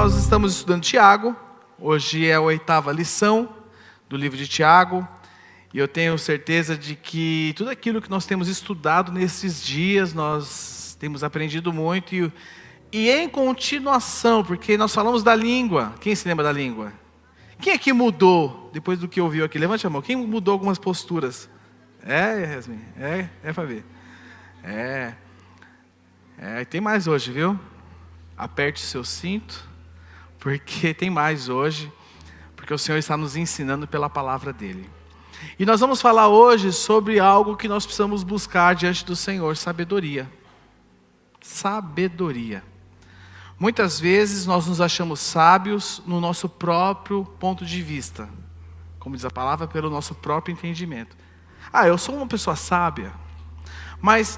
nós estamos estudando Tiago. Hoje é a 8ª lição do livro de Tiago. E eu tenho certeza de que tudo aquilo que nós temos estudado nesses dias, nós temos aprendido muito. E em continuação, porque nós falamos da língua. Quem se lembra da língua? Quem é que mudou, depois do que ouviu aqui? Levante a mão. Quem mudou algumas posturas? Yasmin? Fabi? Tem mais hoje, viu? Aperte o seu cinto, porque tem mais hoje, porque o Senhor está nos ensinando pela palavra dEle. E nós vamos falar hoje sobre algo que nós precisamos buscar diante do Senhor, sabedoria. Sabedoria. Muitas vezes nós nos achamos sábios no nosso próprio ponto de vista, como diz a palavra, pelo nosso próprio entendimento. Eu sou uma pessoa sábia, mas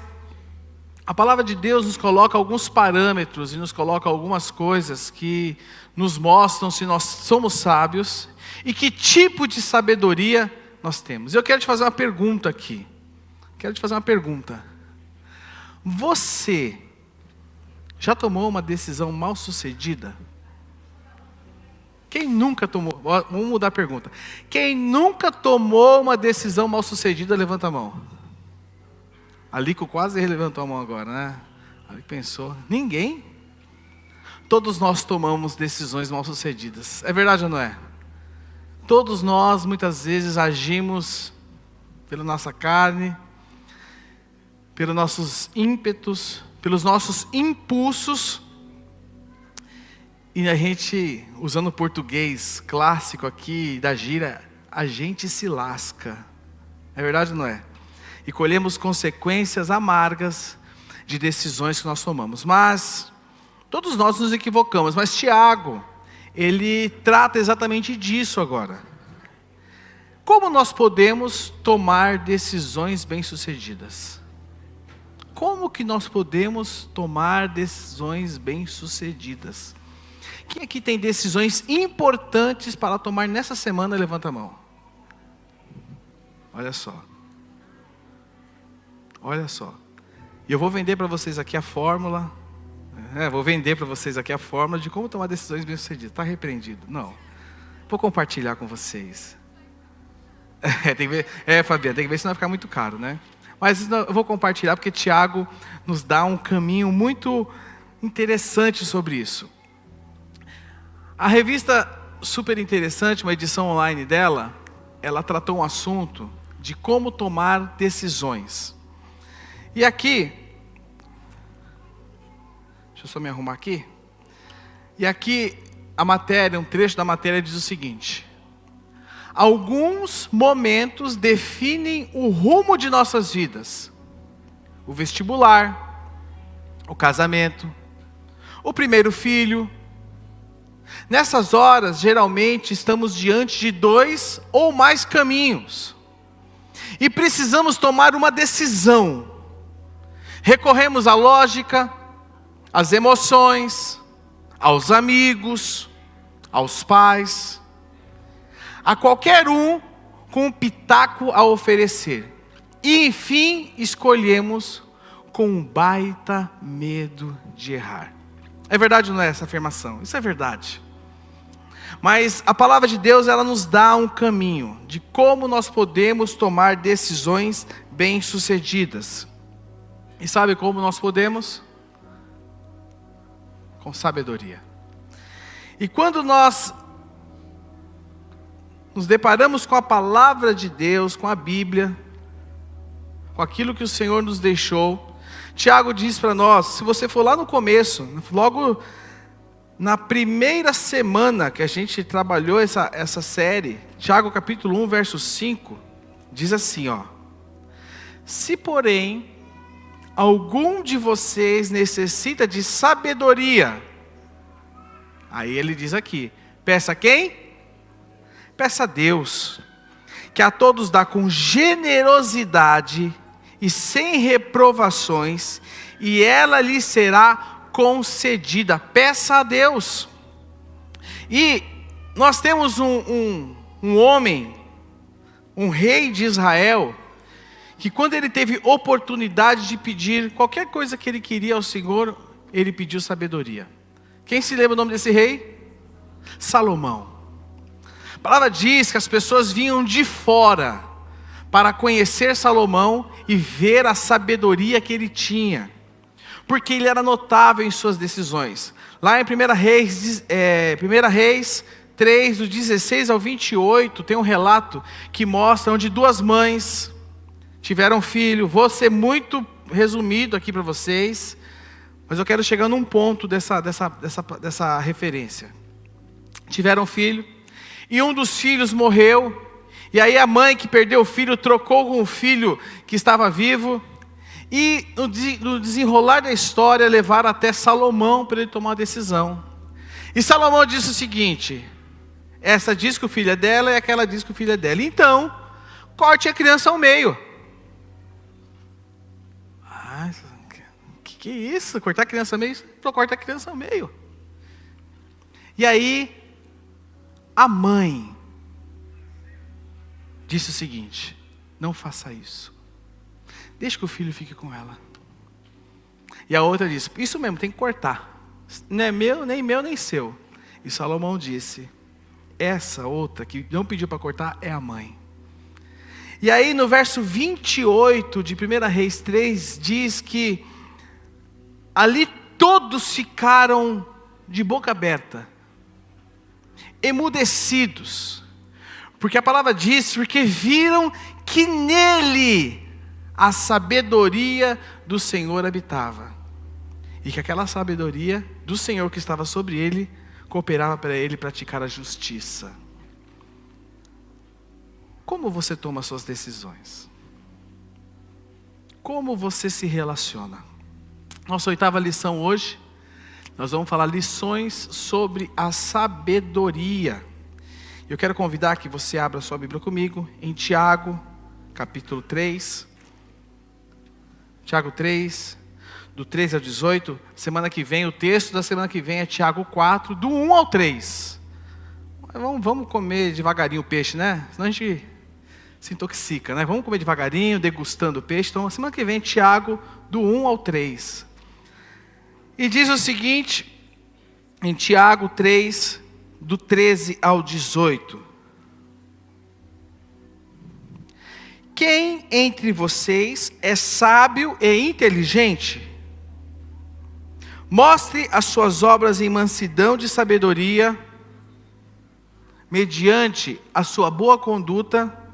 a palavra de Deus nos coloca alguns parâmetros e nos coloca algumas coisas que nos mostram se nós somos sábios e que tipo de sabedoria nós temos. Eu quero te fazer uma pergunta aqui. Você já tomou uma decisão mal sucedida? Quem nunca tomou? Vamos mudar a pergunta. Quem nunca tomou uma decisão mal sucedida, levanta a mão. Alico quase levantou a mão agora, né? Ali pensou. Ninguém? Todos nós tomamos decisões mal sucedidas. É verdade ou não é? Todos nós muitas vezes agimos pela nossa carne, pelos nossos ímpetos, pelos nossos impulsos. E a gente, usando o português clássico aqui da gíria, a gente se lasca. É verdade ou não é? E colhemos consequências amargas de decisões que nós tomamos. Mas todos nós nos equivocamos. Mas Tiago, ele trata exatamente disso agora. Como nós podemos tomar decisões bem-sucedidas? Como que nós podemos tomar decisões bem-sucedidas? Quem aqui tem decisões importantes para tomar nessa semana? Levanta a mão. Olha só. E eu vou vender para vocês aqui a fórmula. De como tomar decisões bem-sucedidas. Está repreendido? Não. Vou compartilhar com vocês. Tem que ver, Fabiana, tem que ver se não vai ficar muito caro, né? Mas eu vou compartilhar porque Tiago nos dá um caminho muito interessante sobre isso. A revista Super Interessante, uma edição online dela, ela tratou um assunto de como tomar decisões. E aqui, deixa eu só me arrumar aqui. E aqui a matéria, um trecho da matéria diz o seguinte: alguns momentos definem o rumo de nossas vidas. O vestibular, o casamento, o primeiro filho. Nessas horas, geralmente, estamos diante de 2 ou mais caminhos. E precisamos tomar uma decisão. Recorremos à lógica, às emoções, aos amigos, aos pais, a qualquer um com um pitaco a oferecer. E, enfim, escolhemos com um baita medo de errar. É verdade ou não é essa afirmação? Isso é verdade. Mas a palavra de Deus, ela nos dá um caminho de como nós podemos tomar decisões bem-sucedidas. E sabe como nós podemos? Com sabedoria. E quando nós nos deparamos com a palavra de Deus, com a Bíblia, com aquilo que o Senhor nos deixou, Tiago diz para nós, se você for lá no começo, logo na primeira semana que a gente trabalhou essa série, Tiago capítulo 1, verso 5, diz assim, se porém algum de vocês necessita de sabedoria, aí ele diz aqui, peça a quem? Peça a Deus, que a todos dá com generosidade e sem reprovações, e ela lhe será concedida. Peça a Deus. E nós temos um homem, um rei de Israel, que quando ele teve oportunidade de pedir qualquer coisa que ele queria ao Senhor, ele pediu sabedoria. Quem se lembra o nome desse rei? Salomão. A palavra diz que as pessoas vinham de fora para conhecer Salomão e ver a sabedoria que ele tinha, porque ele era notável em suas decisões. Lá em 1 Reis 3, do 16 ao 28, tem um relato que mostra onde duas mães tiveram filho. Vou ser muito resumido aqui para vocês, mas eu quero chegar num ponto dessa referência. Tiveram filho, e um dos filhos morreu, e aí a mãe que perdeu o filho trocou com o filho que estava vivo, e no desenrolar da história levaram até Salomão para ele tomar uma decisão. E Salomão disse o seguinte: essa diz que o filho é dela e aquela diz que o filho é dela, então corte a criança ao meio. Que é isso? Cortar a criança ao meio? Então corta a criança ao meio. E aí a mãe disse o seguinte: não faça isso, deixa que o filho fique com ela. E a outra disse: isso mesmo, tem que cortar, não é meu, nem seu. E Salomão disse: essa outra que não pediu para cortar é a mãe. E aí no verso 28 de 1 Reis 3 diz que ali todos ficaram de boca aberta, emudecidos, porque a palavra diz, porque viram que nele a sabedoria do Senhor habitava, e que aquela sabedoria do Senhor que estava sobre ele, cooperava para ele praticar a justiça. Como você toma suas decisões? Como você se relaciona? Nossa 8ª lição hoje, nós vamos falar lições sobre a sabedoria. Eu quero convidar que você abra sua Bíblia comigo em Tiago, capítulo 3. Tiago 3, do 13 ao 18. Semana que vem, o texto da semana que vem é Tiago 4, do 1 ao 3. Vamos comer devagarinho o peixe, né? Senão a gente se intoxica, né? Vamos comer devagarinho, degustando o peixe. Então, semana que vem, Tiago, do 1 ao 3. E diz o seguinte, em Tiago 3, do 13 ao 18. Quem entre vocês é sábio e inteligente? Mostre as suas obras em mansidão de sabedoria, mediante a sua boa conduta.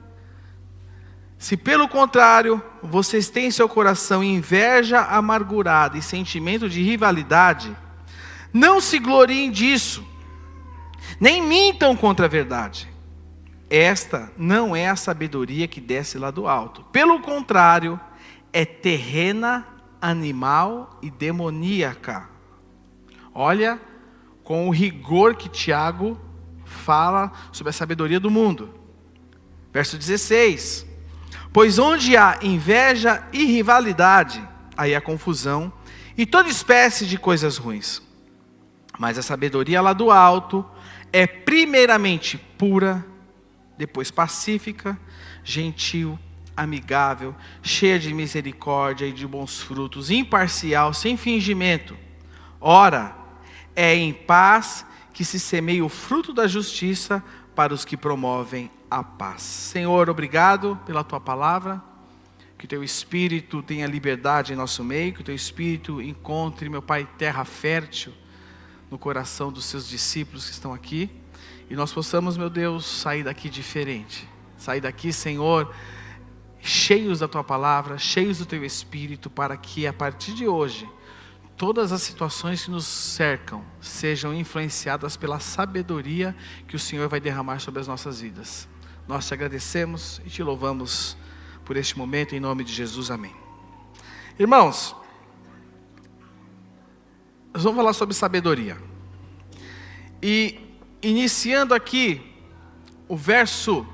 Se pelo contrário, vocês têm em seu coração inveja amargurada e sentimento de rivalidade, não se gloriem disso, nem mintam contra a verdade. Esta não é a sabedoria que desce lá do alto. Pelo contrário, é terrena, animal e demoníaca. Olha com o rigor que Tiago fala sobre a sabedoria do mundo. Verso 16. Pois onde há inveja e rivalidade, aí há confusão e toda espécie de coisas ruins. Mas a sabedoria lá do alto é primeiramente pura, depois pacífica, gentil, amigável, cheia de misericórdia e de bons frutos, imparcial, sem fingimento. Ora, é em paz que se semeia o fruto da justiça para os que promovem a paz. Senhor, obrigado pela tua palavra, que teu Espírito tenha liberdade em nosso meio, que teu Espírito encontre, meu Pai, terra fértil no coração dos seus discípulos que estão aqui, e nós possamos, meu Deus, sair daqui diferente, sair daqui, Senhor, cheios da tua palavra, cheios do teu Espírito, para que a partir de hoje, todas as situações que nos cercam sejam influenciadas pela sabedoria que o Senhor vai derramar sobre as nossas vidas. Nós te agradecemos e te louvamos por este momento, em nome de Jesus, amém. Irmãos, nós vamos falar sobre sabedoria. E iniciando aqui, o verso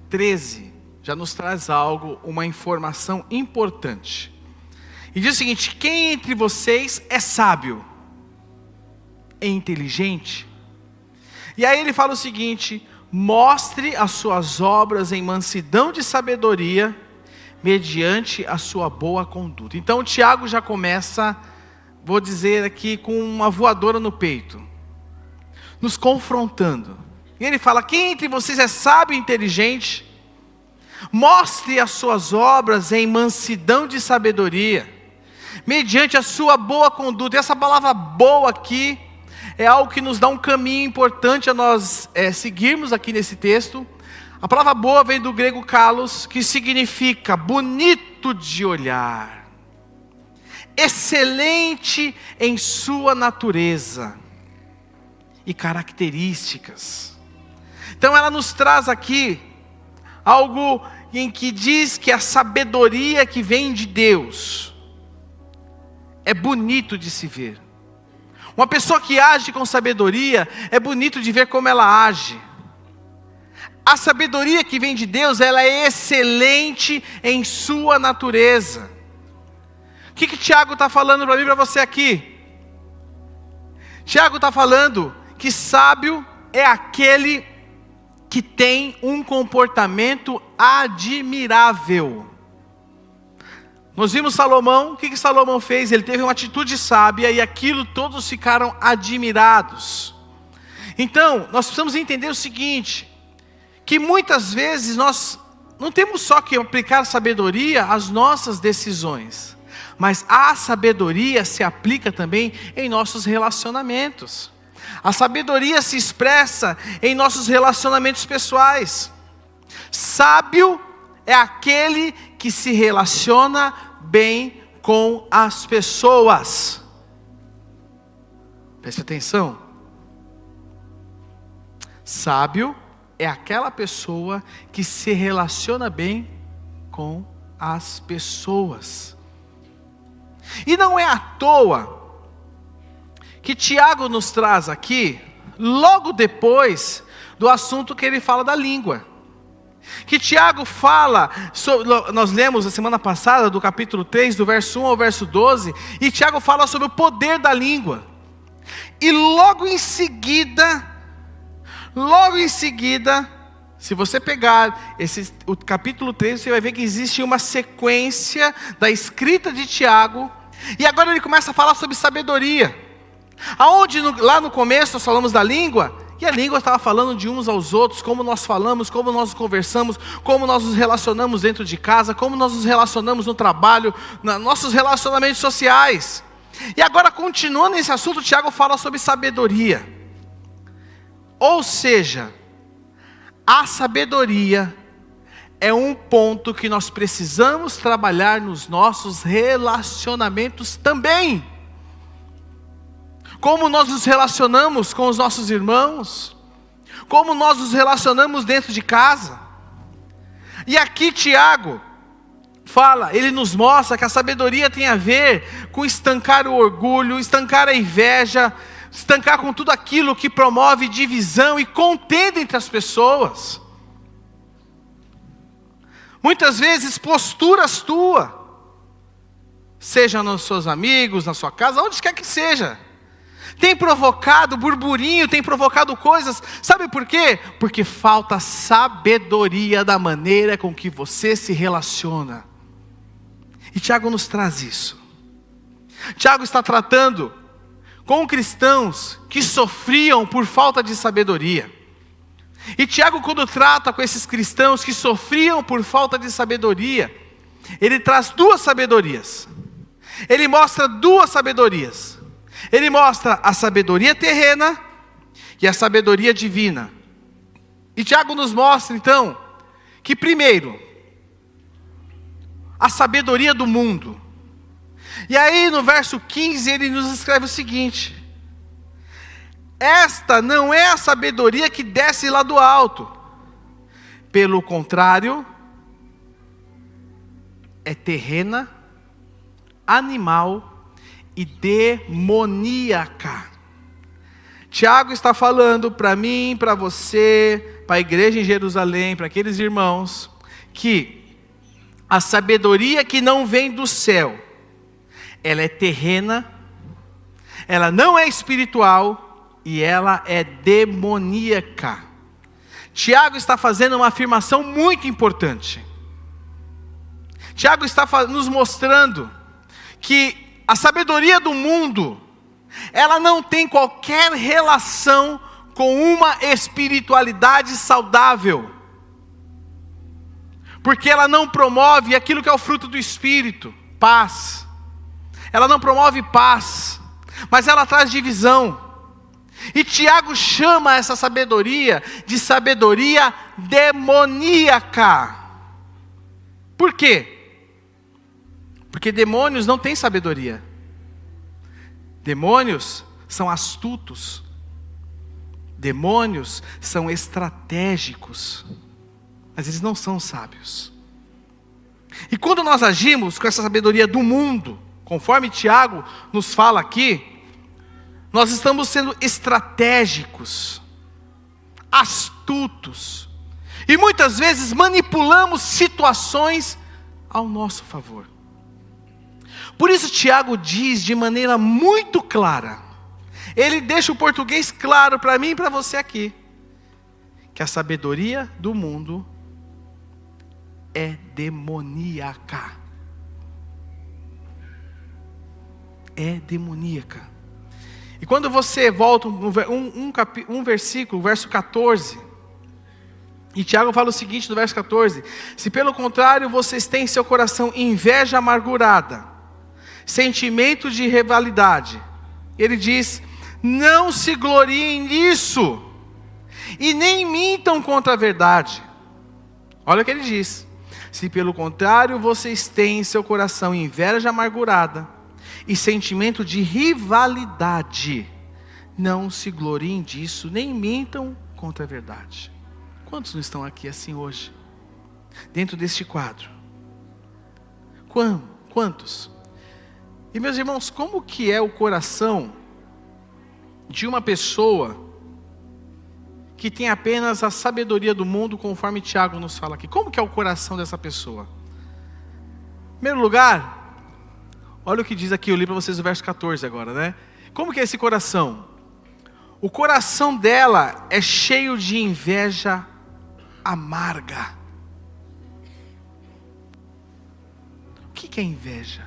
13 já nos traz algo, uma informação importante. E diz o seguinte: quem entre vocês é sábio, é inteligente? E aí ele fala o seguinte: mostre as suas obras em mansidão de sabedoria, mediante a sua boa conduta. Então Tiago já começa, vou dizer aqui, com uma voadora no peito. nos confrontando. E ele fala: quem entre vocês é sábio e inteligente? Mostre as suas obras em mansidão de sabedoria, mediante a sua boa conduta. E essa palavra boa aqui é algo que nos dá um caminho importante a nós seguirmos aqui nesse texto. A palavra boa vem do grego kalos, que significa bonito de olhar, excelente em sua natureza e características. Então ela nos traz aqui algo em que diz que a sabedoria que vem de Deus é bonito de se ver. Uma pessoa que age com sabedoria, é bonito de ver como ela age. A sabedoria que vem de Deus, ela é excelente em sua natureza. O que Tiago está falando para mim e para você aqui? Tiago está falando que sábio é aquele que tem um comportamento admirável. Nós vimos Salomão. O que Salomão fez? Ele teve uma atitude sábia e aquilo todos ficaram admirados. Então, nós precisamos entender o seguinte, que muitas vezes nós não temos só que aplicar sabedoria às nossas decisões, mas a sabedoria se aplica também em nossos relacionamentos. A sabedoria se expressa em nossos relacionamentos pessoais. Sábio é aquele que se relaciona bem com as pessoas. Preste atenção. Sábio é aquela pessoa que se relaciona bem com as pessoas. E não é à toa que Tiago nos traz aqui, logo depois do assunto que ele fala da língua. Que Tiago fala, nós lemos a semana passada, do capítulo 3, do verso 1 ao verso 12, e Tiago fala sobre o poder da língua. E logo em seguida, se você pegar o capítulo 3, você vai ver que existe uma sequência da escrita de Tiago, e agora ele começa a falar sobre sabedoria. Aonde lá no começo nós falamos da língua, e a língua estava falando de uns aos outros, como nós falamos, como nós conversamos, como nós nos relacionamos dentro de casa, como nós nos relacionamos no trabalho, nossos relacionamentos sociais. E agora, continuando nesse assunto, Tiago fala sobre sabedoria. Ou seja, a sabedoria é um ponto que nós precisamos trabalhar nos nossos relacionamentos também. Como nós nos relacionamos com os nossos irmãos, como nós nos relacionamos dentro de casa. E aqui Tiago fala, ele nos mostra que a sabedoria tem a ver com estancar o orgulho, estancar a inveja, estancar com tudo aquilo que promove divisão e contenda entre as pessoas. Muitas vezes posturas tuas, seja nos seus amigos, na sua casa, onde quer que seja, tem provocado burburinho, tem provocado coisas. Sabe por quê? Porque falta sabedoria da maneira com que você se relaciona. E Tiago nos traz isso. Tiago está tratando com cristãos que sofriam por falta de sabedoria. E Tiago, quando trata com esses cristãos que sofriam por falta de sabedoria, ele traz duas sabedorias. Ele mostra duas sabedorias. Ele mostra a sabedoria terrena e a sabedoria divina. E Tiago nos mostra então que primeiro, a sabedoria do mundo. E aí no verso 15 ele nos escreve o seguinte: esta não é a sabedoria que desce lá do alto. Pelo contrário, é terrena, animal e demoníaca. Tiago está falando para mim, para você, para a igreja em Jerusalém, para aqueles irmãos, que a sabedoria que não vem do céu, ela é terrena, ela não é espiritual e ela é demoníaca. Tiago está fazendo uma afirmação muito importante. Tiago está nos mostrando que a sabedoria do mundo, ela não tem qualquer relação com uma espiritualidade saudável. Porque ela não promove aquilo que é o fruto do Espírito, paz. Ela não promove paz, mas ela traz divisão. E Tiago chama essa sabedoria de sabedoria demoníaca. Por quê? Porque demônios não têm sabedoria. Demônios são astutos. Demônios são estratégicos. Mas eles não são sábios. E quando nós agimos com essa sabedoria do mundo, conforme Tiago nos fala aqui, nós estamos sendo estratégicos, astutos, e muitas vezes manipulamos situações ao nosso favor. Por isso Tiago diz de maneira muito clara, ele deixa o português claro para mim e para você aqui, que a sabedoria do mundo é demoníaca. É demoníaca. E quando você volta um versículo, verso 14, e Tiago fala o seguinte no verso 14: se pelo contrário vocês têm em seu coração inveja amargurada, sentimento de rivalidade, ele diz, não se gloriem nisso, e nem mintam contra a verdade. Olha o que ele diz. Se pelo contrário vocês têm em seu coração inveja amargurada e sentimento de rivalidade, não se gloriem disso, nem mintam contra a verdade. Quantos não estão aqui assim hoje? Dentro deste quadro? Quantos? E meus irmãos, como que é o coração de uma pessoa que tem apenas a sabedoria do mundo, conforme Tiago nos fala aqui? Como que é o coração dessa pessoa? Em primeiro lugar, olha o que diz aqui, eu li para vocês o verso 14 agora, né? Como que é esse coração? O coração dela é cheio de inveja amarga. O que é inveja?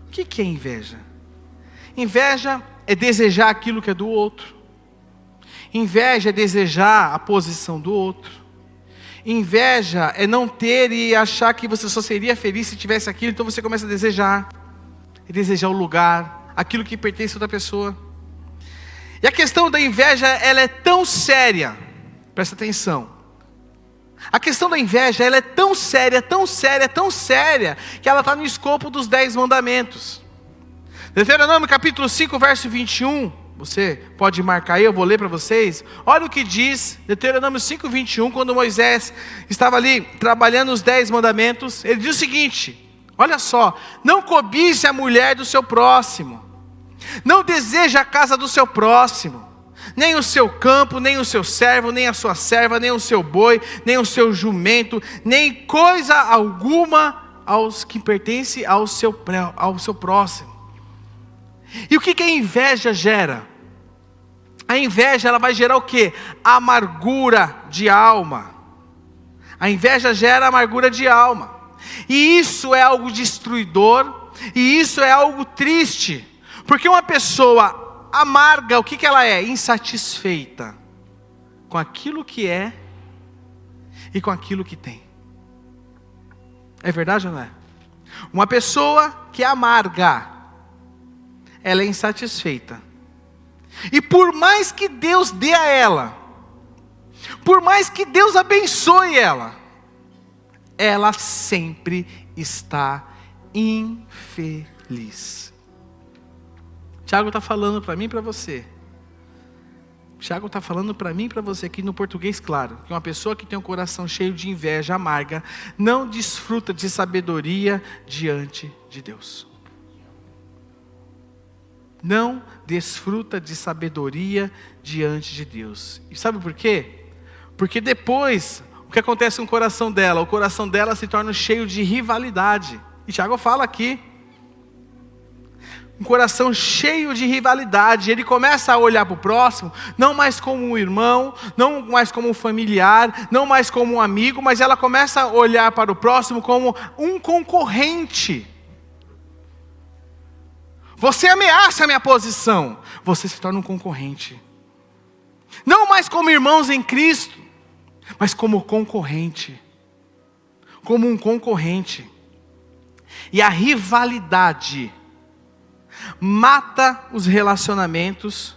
O que é inveja? Inveja é desejar aquilo que é do outro. Inveja é desejar a posição do outro. Inveja é não ter e achar que você só seria feliz se tivesse aquilo, então você começa a desejar. E desejar o lugar, aquilo que pertence a outra pessoa. E a questão da inveja, ela é tão séria, presta atenção. A questão da inveja, ela é tão séria, tão séria, tão séria, que ela está no escopo dos 10 mandamentos. Deuteronômio capítulo 5, verso 21, você pode marcar aí, eu vou ler para vocês. Olha o que diz Deuteronômio 5, 21, quando Moisés estava ali trabalhando os 10 mandamentos. Ele diz o seguinte, olha só: não cobice a mulher do seu próximo, não deseje a casa do seu próximo, nem o seu campo, nem o seu servo, nem a sua serva, nem o seu boi, nem o seu jumento, nem coisa alguma aos que pertence ao seu próximo. E o que a inveja gera? A inveja, ela vai gerar o quê? Amargura de alma. A inveja gera amargura de alma. E isso é algo destruidor, e isso é algo triste. Porque uma pessoa amarga, o que ela é? Insatisfeita com aquilo que é e com aquilo que tem. É verdade ou não é? Uma pessoa que é amarga, ela é insatisfeita. E por mais que Deus dê a ela, por mais que Deus abençoe ela, ela sempre está infeliz. Tiago está falando para mim e para você. Tiago está falando para mim e para você aqui no português claro, que uma pessoa que tem um coração cheio de inveja amarga, não desfruta de sabedoria diante de Deus. Não desfruta de sabedoria diante de Deus. E sabe por quê? Porque depois, o que acontece com o coração dela? O coração dela se torna cheio de rivalidade. E Tiago fala aqui. Um coração cheio de rivalidade. Ele começa a olhar para o próximo, não mais como um irmão, não mais como um familiar, não mais como um amigo, mas ela começa a olhar para o próximo como um concorrente. Você ameaça a minha posição, você se torna um concorrente. Não mais como irmãos em Cristo, mas como concorrente. Como um concorrente. E a rivalidade mata os relacionamentos,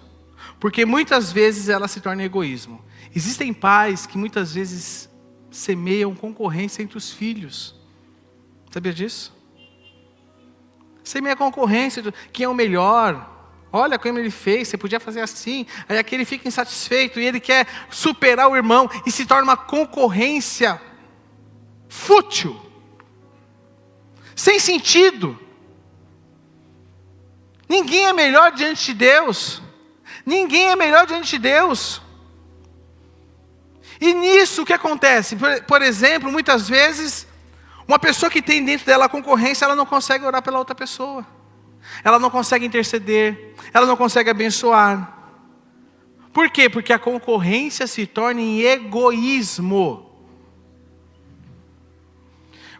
porque muitas vezes ela se torna egoísmo. Existem pais que muitas vezes semeiam concorrência entre os filhos. Sabia disso? Semeia concorrência, quem é o melhor? Olha como ele fez, você podia fazer assim. Aí aquele fica insatisfeito e ele quer superar o irmão e se torna uma concorrência fútil, sem sentido. Ninguém é melhor diante de Deus. Ninguém é melhor diante de Deus. E nisso o que acontece? Por exemplo, muitas vezes, uma pessoa que tem dentro dela a concorrência, ela não consegue orar pela outra pessoa. Ela não consegue interceder. Ela não consegue abençoar. Por quê? Porque a concorrência se torna em egoísmo.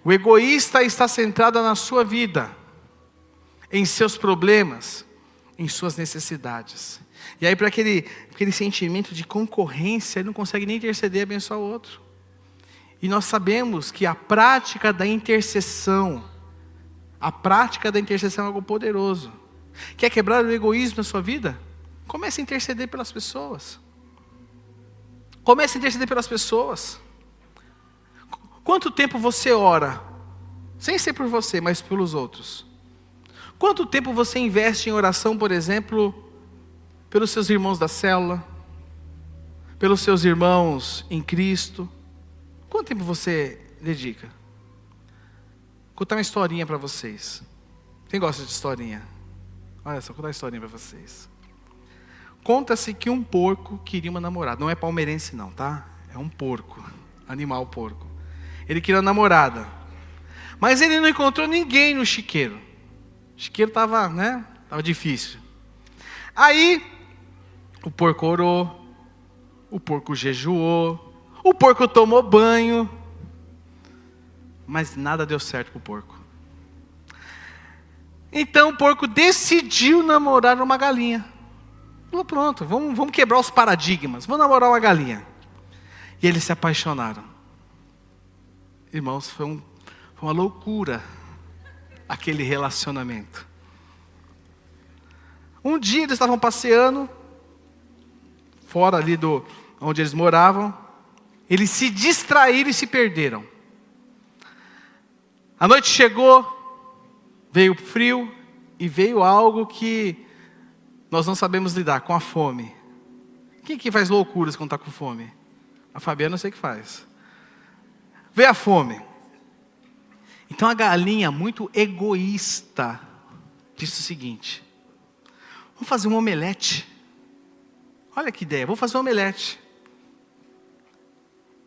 O egoísta está centrado na sua vida, em seus problemas, em suas necessidades. E aí, para aquele sentimento de concorrência, ele não consegue nem interceder e abençoar o outro. E nós sabemos que a prática da intercessão é algo poderoso. Quer quebrar o egoísmo na sua vida? Comece a interceder pelas pessoas. Comece a interceder pelas pessoas. Quanto tempo você ora? Sem ser por você, mas pelos outros. Quanto tempo você investe em oração, por exemplo, pelos seus irmãos da célula, pelos seus irmãos em Cristo? Quanto tempo você dedica? Vou contar uma historinha para vocês. Quem gosta de historinha? Olha só, vou contar uma historinha para vocês. Conta-se que um porco queria uma namorada. Não é palmeirense não, tá? É um porco, animal porco. Ele queria uma namorada. Mas ele não encontrou ninguém no chiqueiro. O chiqueiro estava, Estava difícil. Aí, o porco orou, o porco jejuou, o porco tomou banho, mas nada deu certo para o porco. Então o porco decidiu namorar uma galinha. Falou, pronto, vamos quebrar os paradigmas, vamos namorar uma galinha. E eles se apaixonaram. Irmãos, foi uma loucura aquele relacionamento. Um dia eles estavam passeando, fora ali onde eles moravam. Eles se distraíram e se perderam. A noite chegou, veio frio e veio algo que nós não sabemos lidar, com a fome. Quem que faz loucuras quando está com fome? A Fabiana eu sei que faz. Veio a fome. Então a galinha, muito egoísta, disse o seguinte: vamos fazer um omelete. Olha que ideia, vou fazer um omelete.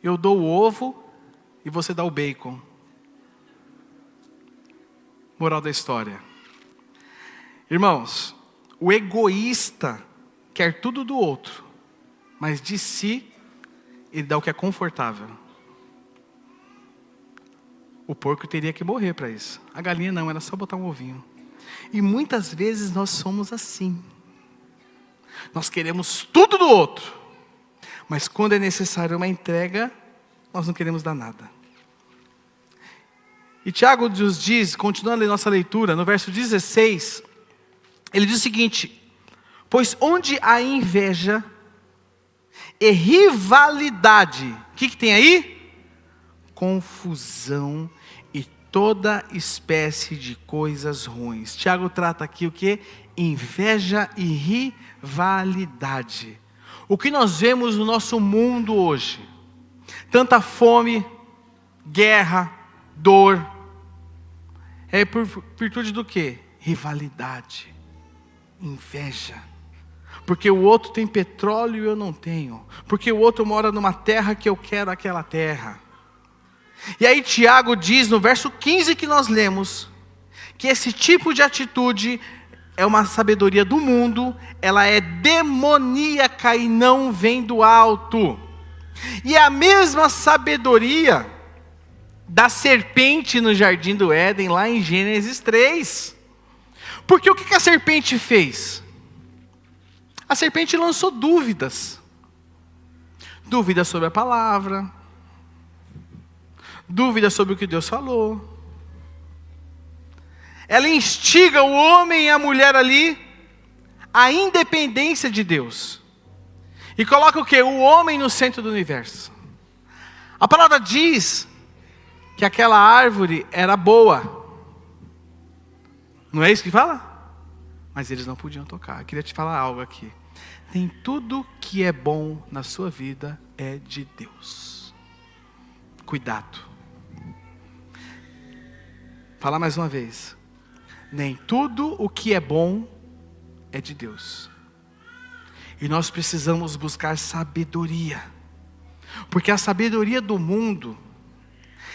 Eu dou o ovo e você dá o bacon. Moral da história. Irmãos, o egoísta quer tudo do outro, mas de si ele dá o que é confortável. O porco teria que morrer para isso. A galinha não, era só botar um ovinho. E muitas vezes nós somos assim. Nós queremos tudo do outro, mas quando é necessário uma entrega, nós não queremos dar nada. E Tiago nos diz, continuando a nossa leitura, no verso 16, ele diz o seguinte: pois onde há inveja e rivalidade, o que tem aí? Confusão e toda espécie de coisas ruins. Tiago trata aqui o que? Inveja e rivalidade. O que nós vemos no nosso mundo hoje? Tanta fome, guerra, dor. É por virtude do que? Rivalidade, inveja. Porque o outro tem petróleo e eu não tenho. Porque o outro mora numa terra que eu quero aquela terra. E aí Tiago diz no verso 15 que nós lemos, que esse tipo de atitude é uma sabedoria do mundo, ela é demoníaca e não vem do alto. E é a mesma sabedoria da serpente no jardim do Éden, lá em Gênesis 3. Porque o que a serpente fez? A serpente lançou dúvidas. Dúvida sobre a palavra. Dúvida sobre o que Deus falou. Ela instiga o homem e a mulher ali à independência de Deus. E coloca o quê? O homem no centro do universo. A palavra diz que aquela árvore era boa. Não é isso que fala? Mas eles não podiam tocar. Eu queria te falar algo aqui. Nem tudo que é bom na sua vida é de Deus. Cuidado. Falar mais uma vez. Nem tudo o que é bom é de Deus. E nós precisamos buscar sabedoria. Porque a sabedoria do mundo,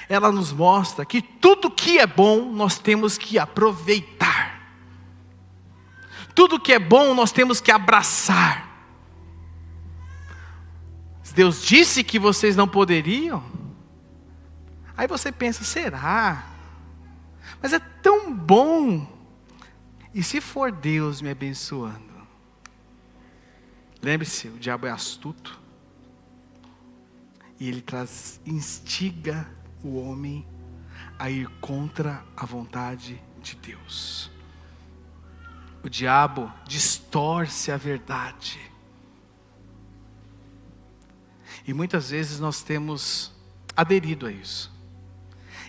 ela nos mostra que tudo que é bom nós temos que aproveitar. Tudo que é bom nós temos que abraçar. Deus disse que vocês não poderiam. Aí você pensa, será? Mas é tão bom. E se for Deus me abençoando? Lembre-se, o diabo é astuto. E ele instiga o homem a ir contra a vontade de Deus. O diabo distorce a verdade. E muitas vezes nós temos aderido a isso.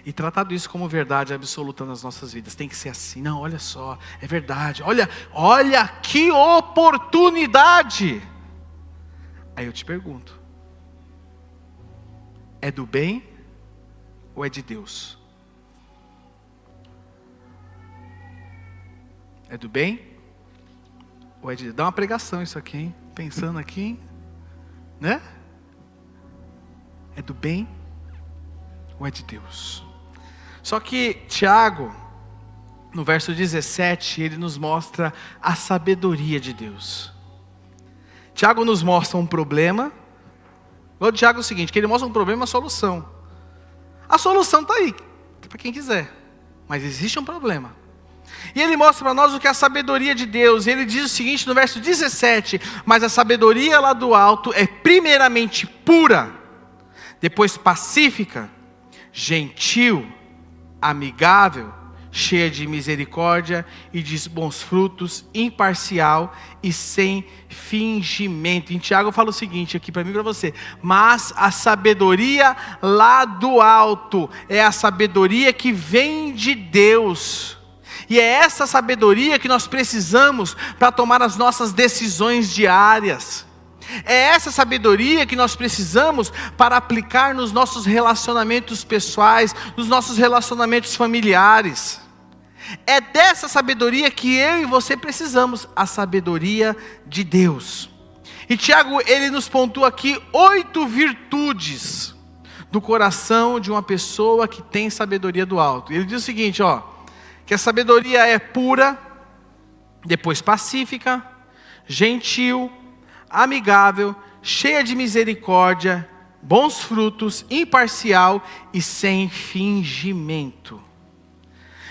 E tratado isso como verdade absoluta nas nossas vidas. Tem que ser assim. Não, olha só, é verdade. Olha que oportunidade. Aí eu te pergunto. É do bem ou é de Deus? É do bem ou é de Deus? Dá uma pregação isso aqui, hein? Pensando aqui, hein? Né? É do bem ou é de Deus? Só que Tiago, no verso 17, ele nos mostra a sabedoria de Deus. Tiago nos mostra um problema. O Tiago é o seguinte, que ele mostra um problema e uma solução. A solução está aí, para quem quiser. Mas existe um problema. E ele mostra para nós o que é a sabedoria de Deus. E ele diz o seguinte no verso 17. Mas a sabedoria lá do alto é primeiramente pura, depois pacífica, gentil, amigável, cheia de misericórdia e de bons frutos, imparcial e sem fingimento. Em Tiago fala o seguinte aqui para mim e para você. Mas a sabedoria lá do alto é a sabedoria que vem de Deus. E é essa sabedoria que nós precisamos para tomar as nossas decisões diárias. É essa sabedoria que nós precisamos para aplicar nos nossos relacionamentos pessoais, nos nossos relacionamentos familiares. É dessa sabedoria que eu e você precisamos, a sabedoria de Deus. E Tiago, ele nos pontua aqui 8 virtudes do coração de uma pessoa que tem sabedoria do alto. Ele diz o seguinte, que a sabedoria é pura, depois pacífica, gentil, amigável, cheia de misericórdia, bons frutos, imparcial e sem fingimento.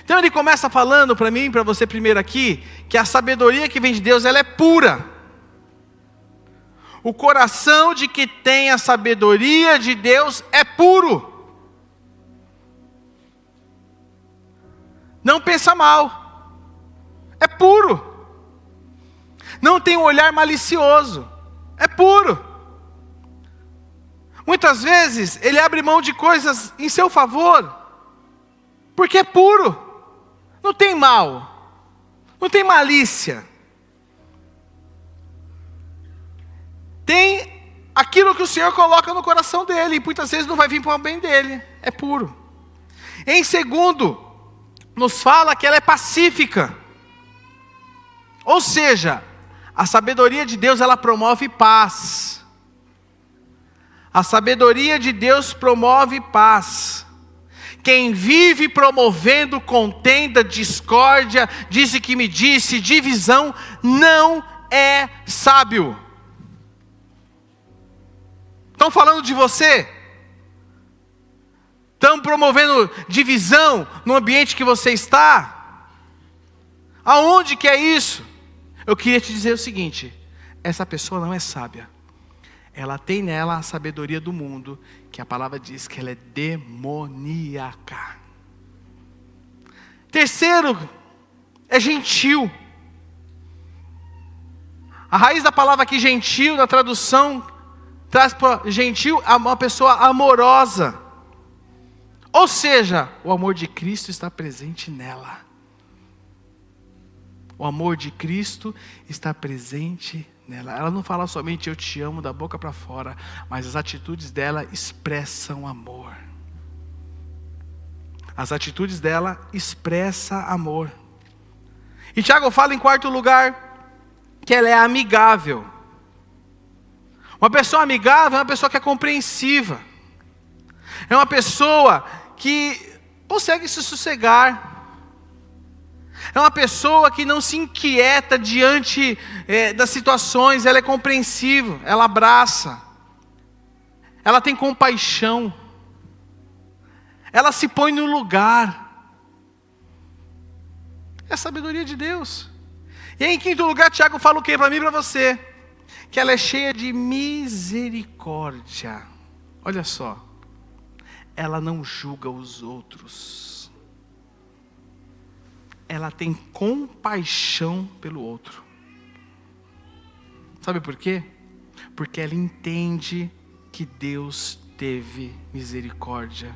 Então ele começa falando para mim e para você primeiro aqui, que a sabedoria que vem de Deus, ela é pura. O coração de que tem a sabedoria de Deus é puro. Não pensa mal. É puro. Não tem um olhar malicioso. É puro. Muitas vezes ele abre mão de coisas em seu favor, porque é puro. Não tem mal. Não tem malícia. Tem aquilo que o Senhor coloca no coração dele, e muitas vezes não vai vir para o bem dele. É puro. Em segundo, nos fala que ela é pacífica. Ou seja, a sabedoria de Deus, ela promove paz. A sabedoria de Deus promove paz. Quem vive promovendo contenda, discórdia, disse que me disse, divisão, não é sábio. Estão falando de você? Estão promovendo divisão no ambiente que você está? Aonde que é isso? Eu queria te dizer o seguinte: essa pessoa não é sábia. ela tem nela a sabedoria do mundo, que a palavra diz que ela é demoníaca. Terceiro, é gentil. A raiz da palavra aqui, gentil, na tradução, traz para gentil uma pessoa amorosa. Ou seja, o amor de Cristo está presente nela. O amor de Cristo está presente nela. Ela não fala somente eu te amo da boca para fora, mas as atitudes dela expressam amor. As atitudes dela expressam amor. E Tiago fala em quarto lugar, que ela é amigável. Uma pessoa amigável é uma pessoa que é compreensiva. É uma pessoa que consegue se sossegar. É uma pessoa que não se inquieta diante das situações. Ela é compreensiva, ela abraça. Ela tem compaixão. Ela se põe no lugar. É a sabedoria de Deus. E aí, em quinto lugar, Tiago fala o que para mim e para você? Que ela é cheia de misericórdia. Olha só. Ela não julga os outros. Ela tem compaixão pelo outro. Sabe por quê? Porque ela entende que Deus teve misericórdia.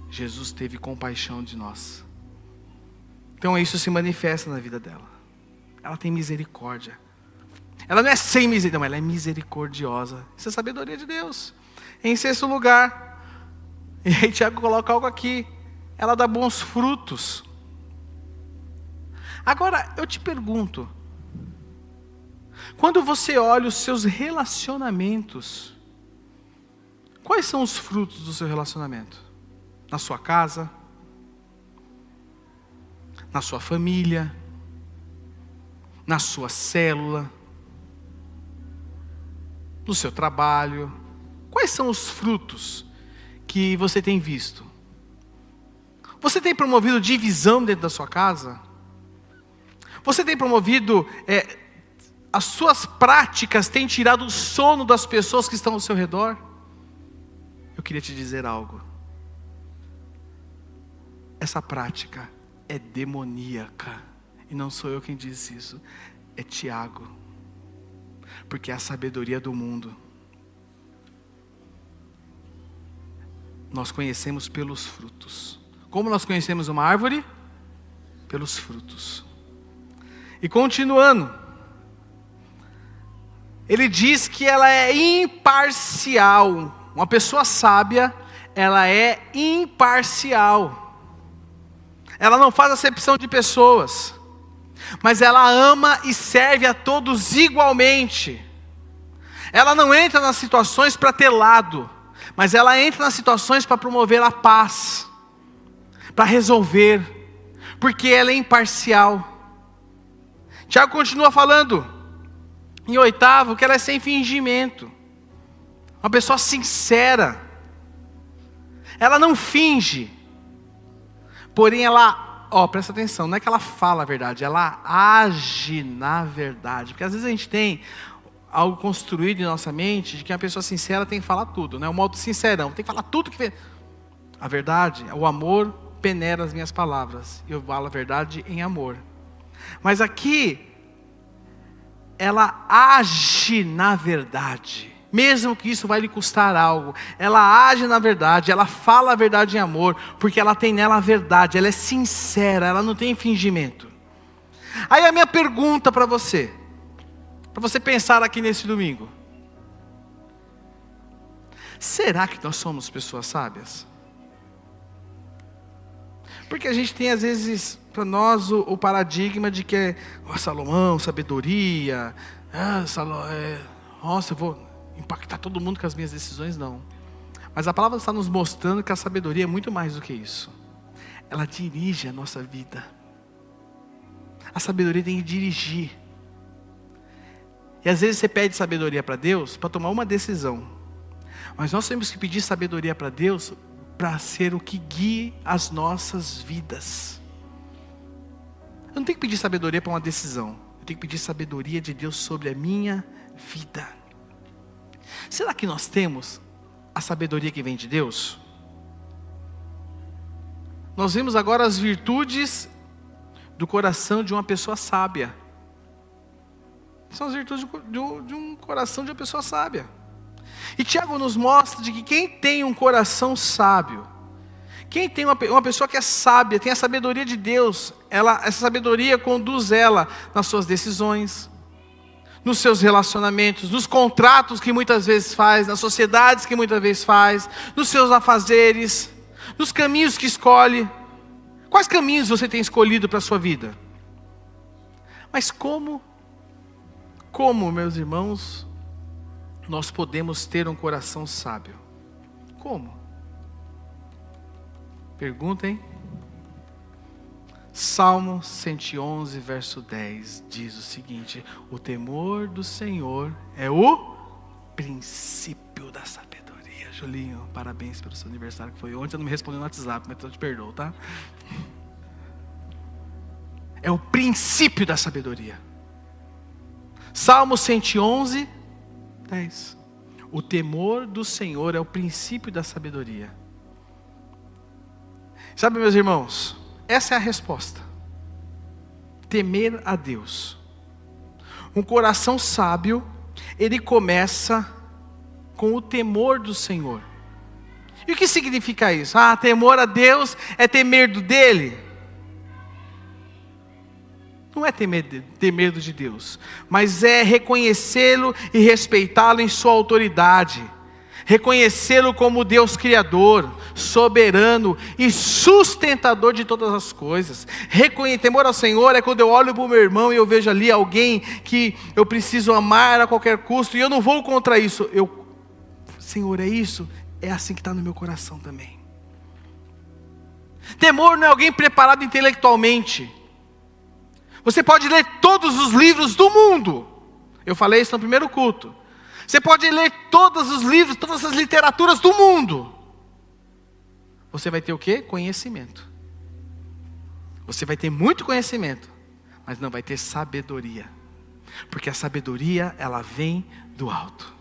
Jesus teve compaixão de nós. Então isso se manifesta na vida dela. Ela tem misericórdia. Ela não é sem misericórdia, não, ela é misericordiosa. Isso é sabedoria de Deus. Em sexto lugar, e aí Tiago coloca algo aqui, ela dá bons frutos. Agora, eu te pergunto, quando você olha os seus relacionamentos, quais são os frutos do seu relacionamento? Na sua casa? Na sua família? Na sua célula? No seu trabalho? Quais são os frutos que você tem visto? Você tem promovido divisão dentro da sua casa? Você tem promovido, as suas práticas têm tirado o sono das pessoas que estão ao seu redor? Eu queria te dizer algo. Essa prática é demoníaca. E não sou eu quem diz isso. É Tiago. Porque é a sabedoria do mundo. Nós conhecemos pelos frutos. Como nós conhecemos uma árvore? Pelos frutos. E continuando, ele diz que ela é imparcial. Uma pessoa sábia, ela é imparcial. Ela não faz acepção de pessoas, mas ela ama e serve a todos igualmente. Ela não entra nas situações para ter lado, mas ela entra nas situações para promover a paz, para resolver, porque ela é imparcial. Tiago continua falando, em oitavo, que ela é sem fingimento. Uma pessoa sincera. Ela não finge. Porém ela, presta atenção, não é que ela fala a verdade, ela age na verdade. Porque às vezes a gente tem algo construído em nossa mente, de que uma pessoa sincera tem que falar tudo, né? O modo sincerão, tem que falar tudo que vem. A verdade, o amor peneira as minhas palavras. Eu falo a verdade em amor. Mas aqui, ela age na verdade. Mesmo que isso vai lhe custar algo. Ela age na verdade, ela fala a verdade em amor. Porque ela tem nela a verdade, ela é sincera, ela não tem fingimento. Aí a minha pergunta para você pensar aqui nesse domingo. Será que nós somos pessoas sábias? Porque a gente tem às vezes para nós o paradigma de que é Salomão, sabedoria, nossa, eu vou impactar todo mundo com as minhas decisões, não. Mas a palavra está nos mostrando que a sabedoria é muito mais do que isso. Ela dirige a nossa vida. A sabedoria tem que dirigir. E às vezes você pede sabedoria para Deus para tomar uma decisão. Mas nós temos que pedir sabedoria para Deus para ser o que guie as nossas vidas. Eu não tenho que pedir sabedoria para uma decisão. Eu tenho que pedir sabedoria de Deus sobre a minha vida. Será que nós temos a sabedoria que vem de Deus? Nós vimos agora as virtudes do coração de uma pessoa sábia. São as virtudes de um coração de uma pessoa sábia. E Tiago nos mostra de que quem tem um coração sábio, quem tem uma pessoa que é sábia, tem a sabedoria de Deus, essa sabedoria conduz ela nas suas decisões, nos seus relacionamentos, nos contratos que muitas vezes faz, nas sociedades que muitas vezes faz, nos seus afazeres, nos caminhos que escolhe. Quais caminhos você tem escolhido para a sua vida? Mas como, meus irmãos, nós podemos ter um coração sábio? Como? Pergunta, hein? Salmo 111, verso 10, diz o seguinte: o temor do Senhor é o princípio da sabedoria. Julinho, parabéns pelo seu aniversário que foi ontem. Eu não me respondeu no WhatsApp, mas eu te perdoo, tá? É o princípio da sabedoria. Salmo 111, 10. O temor do Senhor é o princípio da sabedoria. Sabe, meus irmãos, essa é a resposta. Temer a Deus. Um coração sábio, ele começa com o temor do Senhor. E o que significa isso? Temor a Deus é ter medo dele? Não é ter medo de Deus, mas é reconhecê-lo e respeitá-lo em sua autoridade. Reconhecê-lo como Deus Criador, soberano e sustentador de todas as coisas. Temor ao Senhor é quando eu olho para o meu irmão e eu vejo ali alguém que eu preciso amar a qualquer custo, e eu não vou contra isso. Senhor, é isso? É assim que está no meu coração também. Temor não é alguém preparado intelectualmente. Você pode ler todos os livros do mundo. Eu falei isso no primeiro culto. Você pode ler todos os livros, todas as literaturas do mundo. Você vai ter o quê? Conhecimento. Você vai ter muito conhecimento, mas não vai ter sabedoria. Porque a sabedoria, ela vem do alto.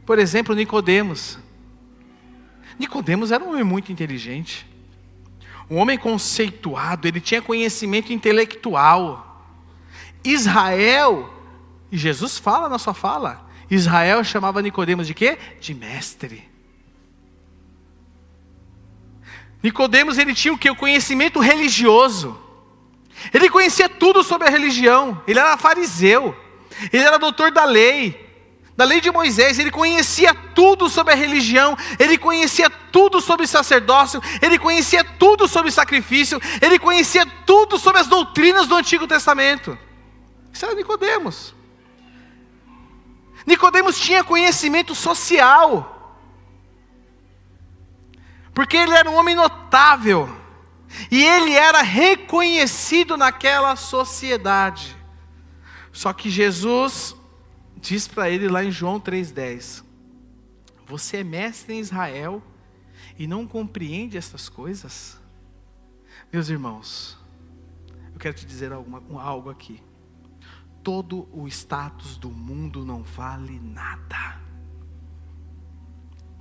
Por exemplo, Nicodemos. Nicodemos era um homem muito inteligente. Um homem conceituado, ele tinha conhecimento intelectual. Israel, e Jesus fala na sua fala, Israel chamava Nicodemos de quê? De mestre. Nicodemos, ele tinha o quê? O conhecimento religioso. Ele conhecia tudo sobre a religião. Ele era fariseu. Ele era doutor da lei de Moisés. Ele conhecia tudo sobre a religião. Ele conhecia tudo sobre sacerdócio. Ele conhecia tudo sobre sacrifício. Ele conhecia tudo sobre as doutrinas do Antigo Testamento. Isso era Nicodemos. Nicodemos tinha conhecimento social, porque ele era um homem notável, e ele era reconhecido naquela sociedade. Só que Jesus diz para ele lá em João 3,10: você é mestre em Israel e não compreende essas coisas? Meus irmãos, eu quero te dizer algo aqui. Todo o status do mundo não vale nada.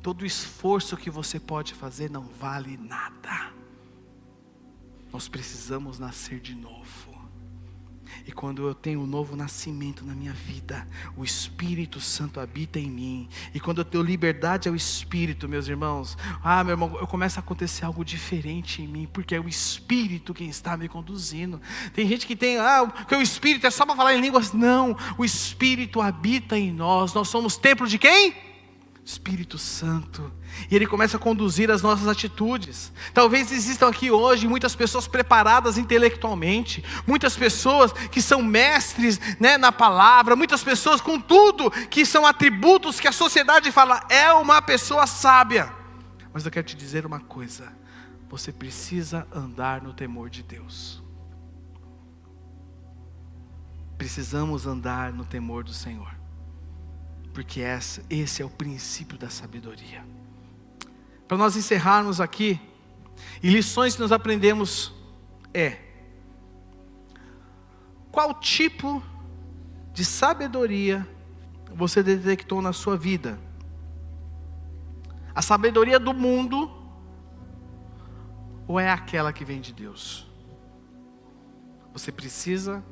Todo o esforço que você pode fazer não vale nada. Nós precisamos nascer de novo. E quando eu tenho um novo nascimento na minha vida, o Espírito Santo habita em mim. E quando eu tenho liberdade ao Espírito, meus irmãos, meu irmão, começa a acontecer algo diferente em mim, porque é o Espírito quem está me conduzindo. Tem gente que tem, que o Espírito é só para falar em línguas. Não, o Espírito habita em nós. Nós somos templo de quem? Espírito Santo. E Ele começa a conduzir as nossas atitudes. Talvez existam aqui hoje muitas pessoas preparadas intelectualmente, muitas pessoas que são mestres, na palavra, muitas pessoas com tudo que são atributos que a sociedade fala, é uma pessoa sábia. Mas eu quero te dizer uma coisa: você precisa andar no temor de Deus. Precisamos andar no temor do Senhor, porque esse é o princípio da sabedoria. Para nós encerrarmos aqui, e lições que nós aprendemos qual tipo de sabedoria você detectou na sua vida? A sabedoria do mundo ou é aquela que vem de Deus? Você precisa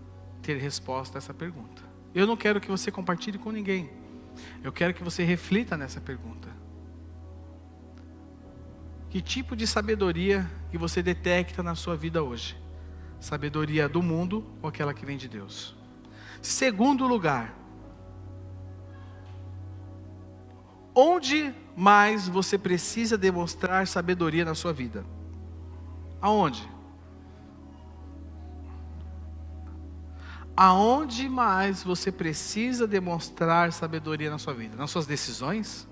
ter resposta a essa pergunta. Eu não quero que você compartilhe com ninguém. Eu quero que você reflita nessa pergunta. Que tipo de sabedoria que você detecta na sua vida hoje? Sabedoria do mundo ou aquela que vem de Deus? Segundo lugar, onde mais você precisa demonstrar sabedoria na sua vida? Aonde? Aonde mais você precisa demonstrar sabedoria na sua vida? Nas suas decisões?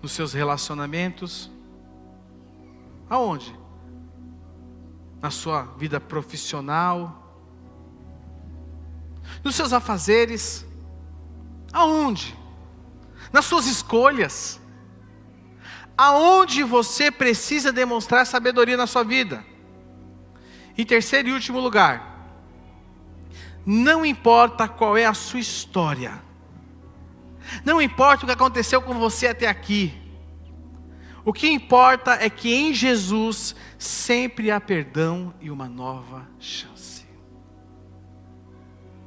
Nos seus relacionamentos? Aonde? Na sua vida profissional? Nos seus afazeres? Aonde? Nas suas escolhas? Aonde você precisa demonstrar sabedoria na sua vida? Em terceiro e último lugar, não importa qual é a sua história, não importa o que aconteceu com você até aqui, o que importa é que em Jesus sempre há perdão e uma nova chance.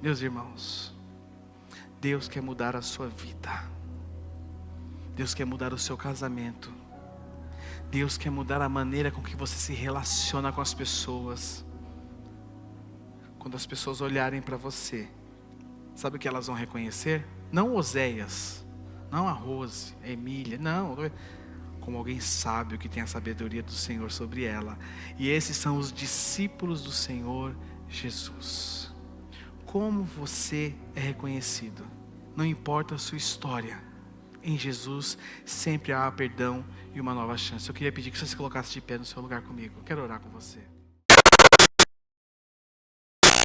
Meus irmãos, Deus quer mudar a sua vida, Deus quer mudar o seu casamento, Deus quer mudar a maneira com que você se relaciona com as pessoas. Quando as pessoas olharem para você, sabe o que elas vão reconhecer? Não Oséias, não a Rose, a Emília, não. Como alguém sábio que tem a sabedoria do Senhor sobre ela. E esses são os discípulos do Senhor Jesus. Como você é reconhecido? Não importa a sua história. Em Jesus sempre há perdão e uma nova chance. Eu queria pedir que você se colocasse de pé no seu lugar comigo. Eu quero orar com você.